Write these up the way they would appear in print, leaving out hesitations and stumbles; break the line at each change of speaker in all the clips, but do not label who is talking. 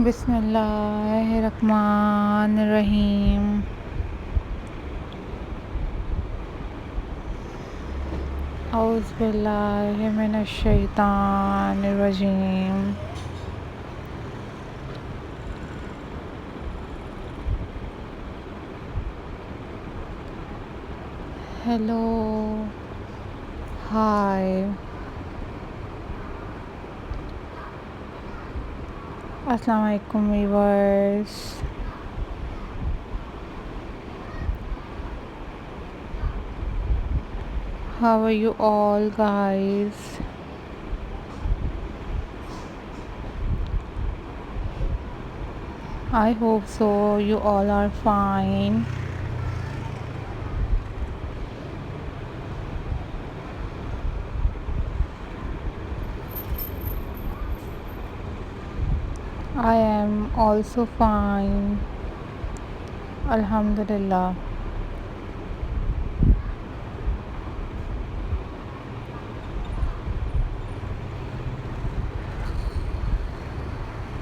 बिस्मिल्लाहिर्रहमानिर्रहीम। औज़ुबिल्लाहि मिनश्शैतानिर्रजीम। हेलो, हाय, अस्सलाम वालेकुम viewers. How are you all guys? I hope so you all are fine. I am also fine, Alhamdulillah.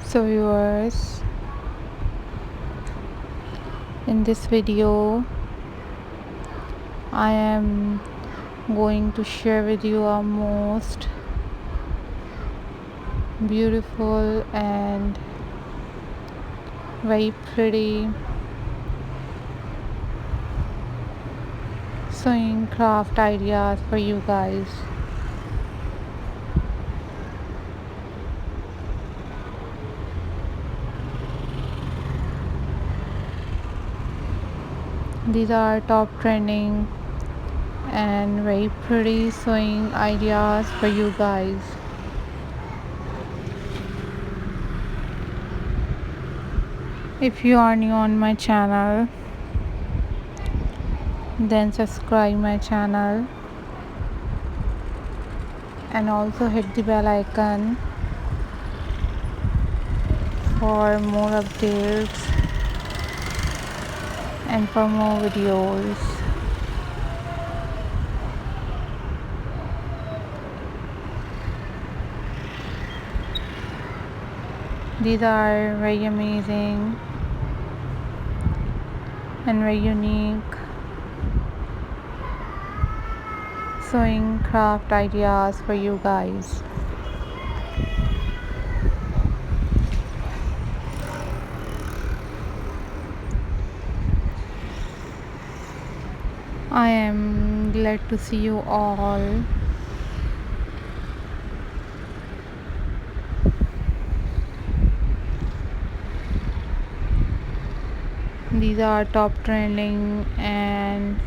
So viewers, in this video I am going to share with you a most beautiful and very pretty sewing craft ideas for you guys. These are top trending and very pretty sewing ideas for you guys. If you are new on my channel, then subscribe my channel and also hit the bell icon for more updates and for more videos. These are very amazing and very unique sewing craft ideas for you guys. I am glad to see you all. These are top trending and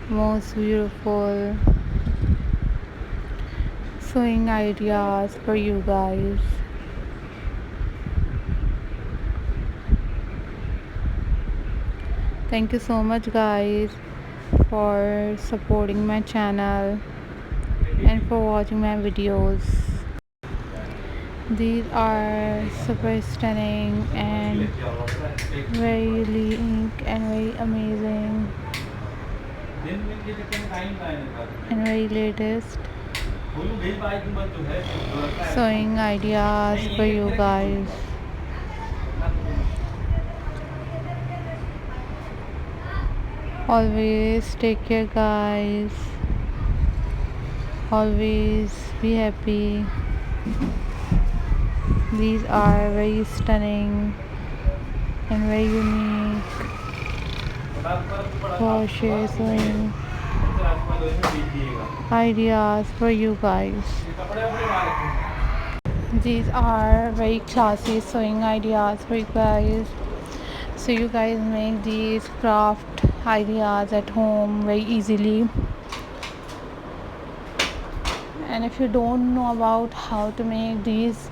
most beautiful sewing ideas for you guys. Thank you so much guys for supporting my channel and for watching my videos. These are super stunning and very unique and very amazing and very latest sewing ideas for you guys. Always take care guys. Always be happy. These are very stunning and very unique crochet sewing ideas for you guys. These are very classy sewing ideas for you guys, so you guys make these craft ideas at home very easily. And if you don't know about how to make these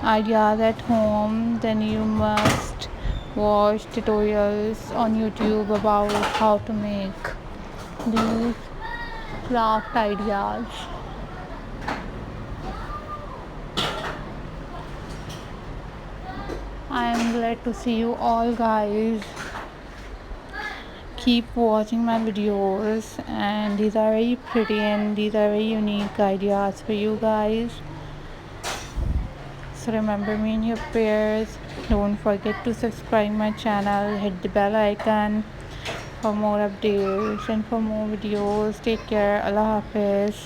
ideas at home, then you must watch tutorials on YouTube about how to make these craft ideas. I am glad to see you all guys. Keep watching my videos, and these are very pretty and these are very unique ideas for you guys. So remember me in your prayers. Don't forget to subscribe my channel, hit the bell icon for more updates and for more videos. Take care. Allah Hafiz.